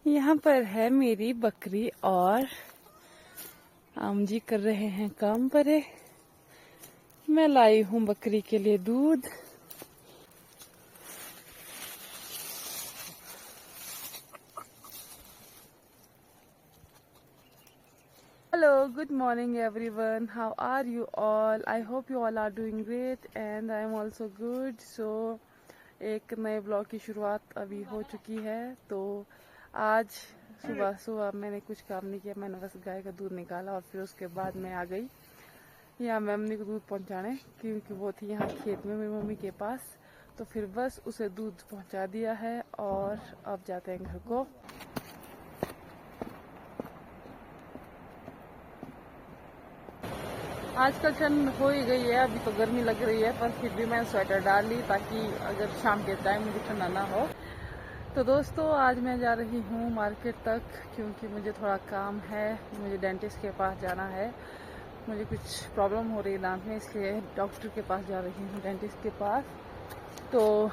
यहाँ पर है मेरी बकरी और आम जी कर रहे हैं काम परे। मैं लाई हूँ बकरी के लिए दूध। Hello, good morning everyone. How are you all? I hope you all are doing great and I am also good. So एक नए ब्लॉग की शुरुआत अभी हो चुकी है। तो आज सुबह सुबह मैंने कुछ काम नहीं किया, मैंने बस गाय का दूध निकाला और फिर उसके बाद मैं आ गई यहाँ मम्मी को दूध पहुँचाने, क्योंकि वो थी यहाँ खेत में मेरी मम्मी के पास। तो फिर बस उसे दूध पहुँचा दिया है और अब जाते हैं घर को। आजकल ठंड हो ही गई है, अभी तो गर्मी लग रही है, पर फिर भी मैं स्वेटर डाल ली ताकि अगर शाम के टाइम मुझे ठंडा ना हो। तो दोस्तों आज मैं जा रही हूँ मार्केट तक, क्योंकि मुझे थोड़ा काम है। मुझे डेंटिस्ट के पास जाना है, मुझे कुछ प्रॉब्लम हो रही है दांत में, इसलिए डॉक्टर के पास जा रही हूँ, डेंटिस्ट के पास। तो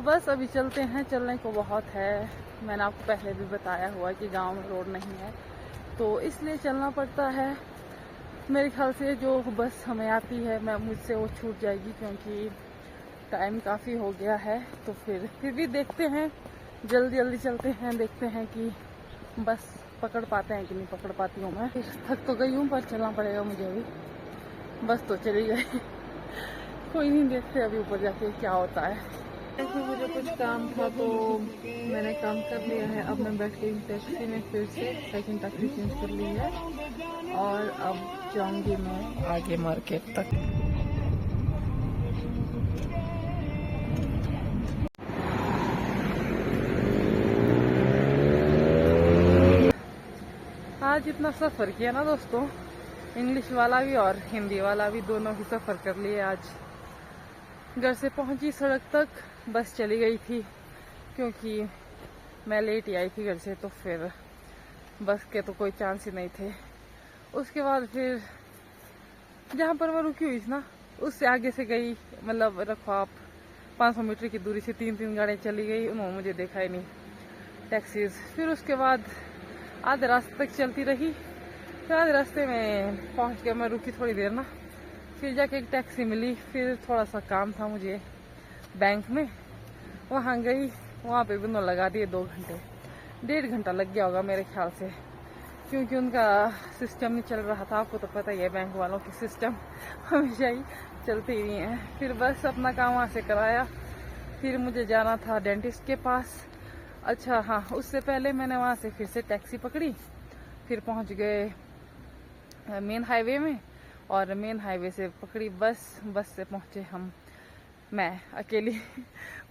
बस अभी चलते हैं। चलने को बहुत है, मैंने आपको पहले भी बताया हुआ कि गाँव में रोड नहीं है, तो इसलिए चलना पड़ता है। मेरे ख्याल से जो बस हमें आती है मैं मुझसे वो छूट जाएगी, क्योंकि टाइम काफ़ी हो गया है। तो फिर भी देखते हैं, जल्दी जल्दी चलते हैं, देखते हैं कि बस पकड़ पाते हैं कि नहीं पकड़ पाती हूँ मैं। थक तो गई हूँ पर चलना पड़ेगा मुझे अभी, बस तो चली गई। कोई नहीं, देखते अभी ऊपर जाके क्या होता है। ऐसे मुझे कुछ काम था तो मैंने काम कर लिया है। अब मैं बैठ गई टैक्सी में, फिर से सेकंड टैक्सी चेंज कर ली है और अब जाऊंगी मैं आगे मार्केट तक। आज इतना सफ़र किया ना दोस्तों, इंग्लिश वाला भी और हिंदी वाला भी, दोनों ही सफ़र कर लिए आज। घर से पहुंची सड़क तक, बस चली गई थी क्योंकि मैं लेट ही आई थी घर से, तो फिर बस के तो कोई चांस ही नहीं थे। उसके बाद फिर जहाँ पर मैं रुकी हुई थी ना, उससे आगे से गई, मतलब रखो आप 500 मीटर की दूरी से 3 गाड़ियाँ चली गई, उन्होंने मुझे देखा ही नहीं, टैक्सीज। फिर उसके बाद आधे रास्ते तक चलती रही, फिर आधे रास्ते में पहुँच के मैं रुकी थोड़ी देर ना, फिर जाके एक टैक्सी मिली। फिर थोड़ा सा काम था मुझे बैंक में, वहाँ गई, वहाँ पे भी उन्होंने लगा दिए 2 घंटे, 1.5 घंटा लग गया होगा मेरे ख्याल से, क्योंकि उनका सिस्टम नहीं चल रहा था। आपको तो पता ही है बैंक वालों की सिस्टम हमेशा ही चलते ही नहीं है। फिर बस अपना काम वहाँ से कराया, फिर मुझे जाना था डेंटिस्ट के पास। अच्छा हाँ, उससे पहले मैंने वहाँ से फिर से टैक्सी पकड़ी, फिर पहुँच गए मेन हाईवे में, और मेन हाईवे से पकड़ी बस से पहुँचे हम, मैं अकेली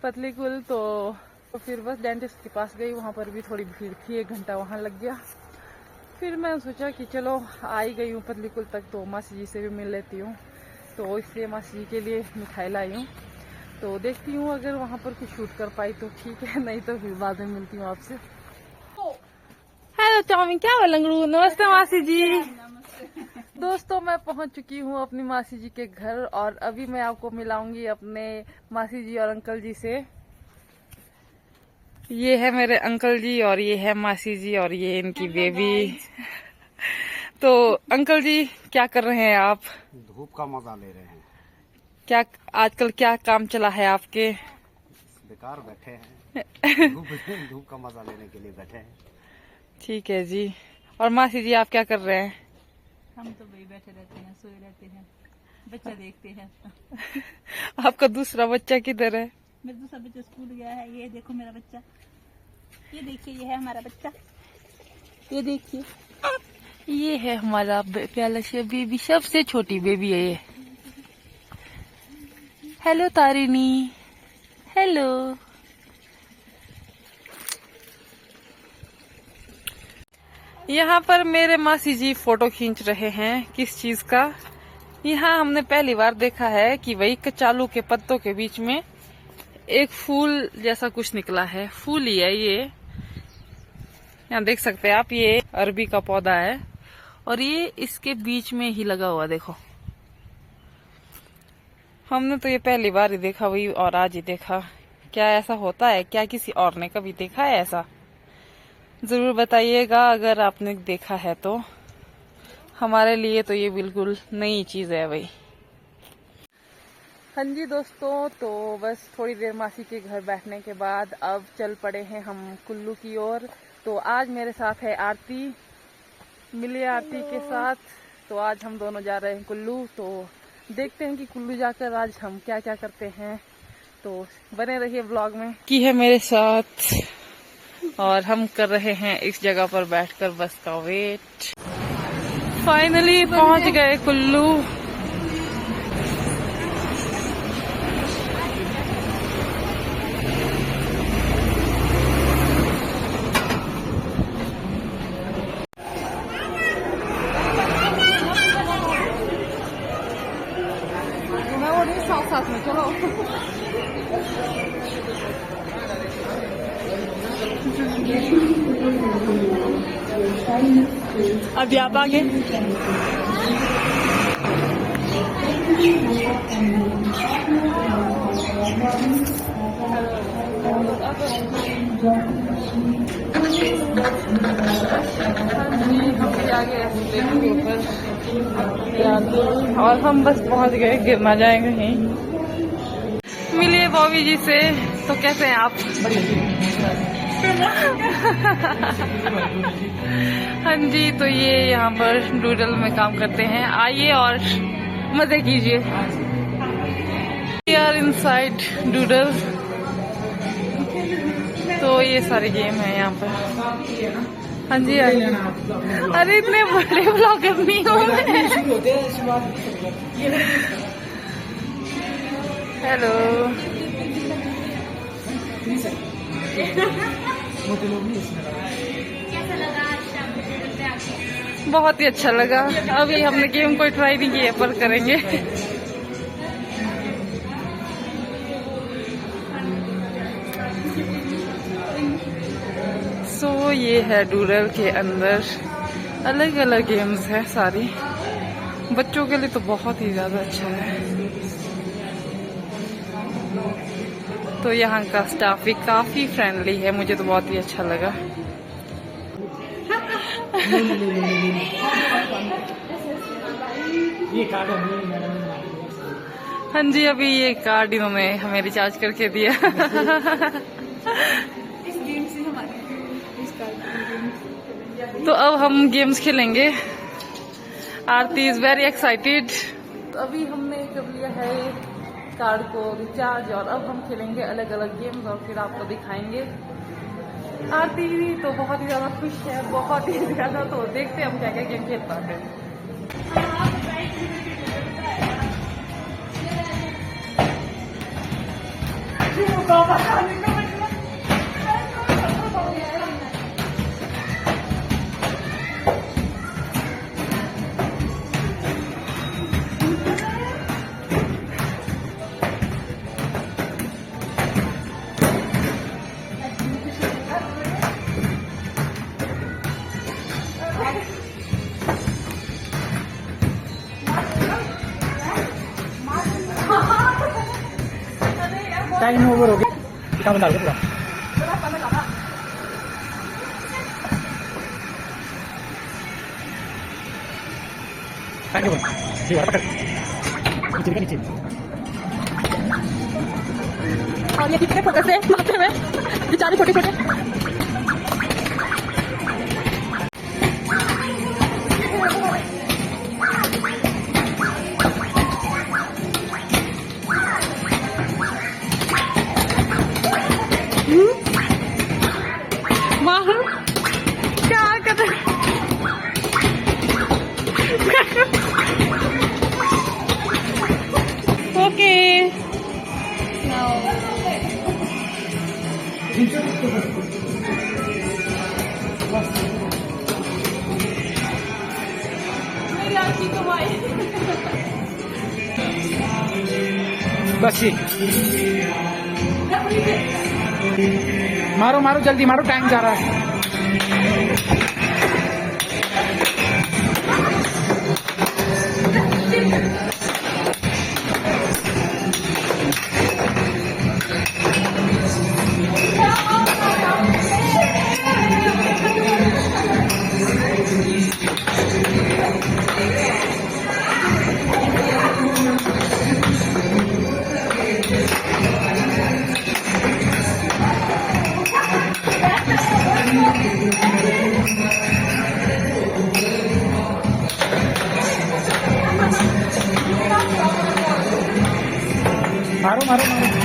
पतली कुल। तो फिर बस डेंटिस्ट के पास गई, वहाँ पर भी थोड़ी भीड़ थी, 1 घंटा वहाँ लग गया। फिर मैं सोचा कि चलो आ ही गई हूँ पतली कुल तक, तो मासी जी से भी मिल लेती हूँ, तो इसलिए मासी जी के लिए मिठाई लाई हूँ। तो देखती हूँ अगर वहाँ पर कुछ शूट कर पाई तो ठीक है, नहीं तो फिर बाद में मिलती हूँ आपसे। हेलो चाउमिन, क्या हुआ लंगड़ू? नमस्ते मासी जी। दोस्तों मैं पहुंच चुकी हूँ अपनी मासी जी के घर, और अभी मैं आपको मिलाऊंगी अपने मासी जी और अंकल जी से। ये है मेरे अंकल जी और ये है मासी जी और ये इनकी बेबी। तो अंकल जी क्या कर रहे हैं आप? धूप का मजा ले रहे हैं। क्या आजकल क्या काम चला है आपके? बेकार बैठे हैं। धूप का मजा लेने के लिए बैठे हैं। ठीक है जी। और मासी जी आप क्या कर रहे हैं? हम तो भाई बैठे रहते हैं, सोए रहते हैं, बच्चा देखते हैं। आपका दूसरा बच्चा किधर है? मेरा दूसरा बच्चा स्कूल गया है। ये देखो मेरा बच्चा, ये देखिए, ये है हमारा बच्चा, ये देखिए, ये है हमारा प्याला सा बेबी, सबसे छोटी बेबी है ये। Hello Tarini, hello. यहाँ पर मेरे मासी जी फोटो खींच रहे हैं, किस चीज का? यहाँ हमने पहली बार देखा है कि वही कचालू के पत्तों के बीच में एक फूल जैसा कुछ निकला है। फूल ही है ये, यहाँ देख सकते हैं आप, ये अरबी का पौधा है और ये इसके बीच में ही लगा हुआ, देखो। हमने तो ये पहली बार ही देखा, वही, और आज ही देखा। क्या ऐसा होता है क्या? किसी और ने कभी देखा है ऐसा? जरूर बताइएगा अगर आपने देखा है तो। हमारे लिए तो ये बिल्कुल नई चीज है भाई। हाँ जी दोस्तों, तो बस थोड़ी देर मासी के घर बैठने के बाद अब चल पड़े हैं हम कुल्लू की ओर। तो आज मेरे साथ है आरती, मिलिए आरती के साथ। तो आज हम दोनों जा रहे हैं कुल्लू। तो देखते हैं कि कुल्लू जाकर आज हम क्या क्या करते हैं। तो बने रहिए व्लॉग में। की है मेरे साथ और हम कर रहे हैं इस जगह पर बैठकर बस का वेट। फाइनली पहुंच गए कुल्लू। साथ में चलो। अभी आप आगे। और हम बस पहुंच गए, गिरना जाएंगे कहीं। मिलिए बॉबी जी से। तो कैसे हैं आप? हाँ जी, तो ये यहाँ पर डूडल में काम करते हैं। आइए और मजे कीजिए। We are inside doodle. तो ये सारे गेम है यहाँ पर। हाँ जी आइए। अरे इतने बड़े ब्लॉगर नहीं हूँ मैं। हेलो। बहुत ही अच्छा लगा। अभी हमने गेम कोई ट्राई नहीं किया पर करेंगे। सो ये है डूडल के अंदर अलग अलग गेम्स है सारी। बच्चों के लिए तो बहुत ही ज्यादा अच्छा है। तो यहाँ का स्टाफ भी काफी फ्रेंडली है, मुझे तो बहुत ही अच्छा लगा। हाँ जी, अभी ये कार्ड इन्होंने हमें रिचार्ज करके दिया। तो अब हम गेम्स खेलेंगे। आरती इज वेरी एक्साइटेड। तो अभी हमने कर लिया है कार्ड को रिचार्ज और अब हम खेलेंगे अलग अलग गेम्स और फिर आपको दिखाएंगे। आरती तो बहुत ही ज्यादा खुश है, बहुत ही ज्यादा। तो देखते हैं हम क्या क्या गेम खेल पाते हैं। टाइम ओवर हो गया। क्या बता पूरा नीचे और ये कितने फोकस है माथे में बेचारे छोटे छोटे। क्या कर ओके। बस मारो मारो जल्दी मारो, टाइम जा रहा है। मारो मारो।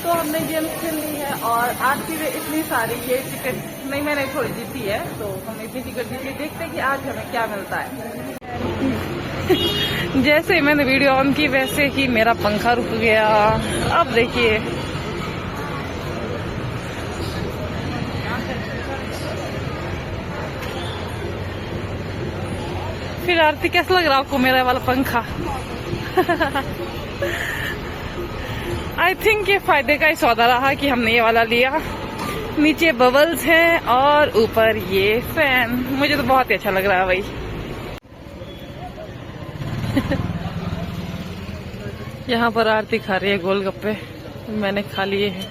तो हमने गेम खेल ली है और आज की इतनी सारी ये टिकट नहीं, मैंने थोड़ी जीती है, तो हम इतनी टिकट जीती। देखते हैं कि आज हमें क्या मिलता है। जैसे ही मैंने वीडियो ऑन की वैसे ही मेरा पंखा रुक गया। अब देखिए फिर आरती, कैसा लग रहा है आपको मेरा वाला पंखा? आई थिंक ये फायदे का ही सौदा रहा कि हमने ये वाला लिया। नीचे बबल्स हैं और ऊपर ये फैन। मुझे तो बहुत ही अच्छा लग रहा है भाई। यहाँ पर आरती खा रही है गोलगप्पे, मैंने खा लिए हैं।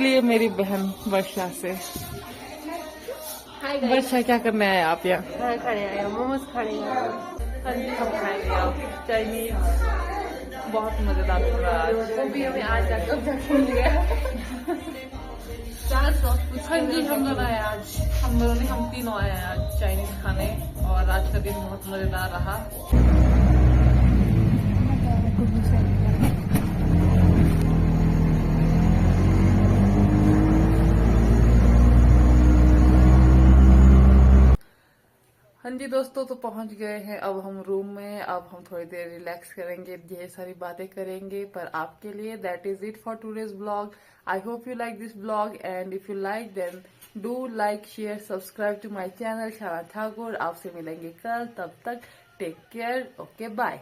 लिए मेरी बहन वर्षा से। वर्षा, क्या करने आए आप यहाँ? खड़े हैं मोमोज खड़े हैं। हाँ जी, हम खाएंगे आप चाइनीज। बहुत मजेदार हो रहा है आज। वो भी हमें आज तक मिल गया। हाँ जी, हम लोग आए आज, हम लोगों ने, हम तीनों आए हैं आज चाइनीज खाने, और आज का दिन बहुत मजेदार रहा। हाँ जी दोस्तों, तो पहुंच गए हैं अब हम रूम में। अब हम थोड़ी देर रिलैक्स करेंगे, ढेर सारी बातें करेंगे। पर आपके लिए that is it for today's blog. I hope you like this blog, and if you like then do like, share, subscribe to my channel Shana Thakur. आपसे मिलेंगे कल, तब तक टेक केयर, ओके बाय।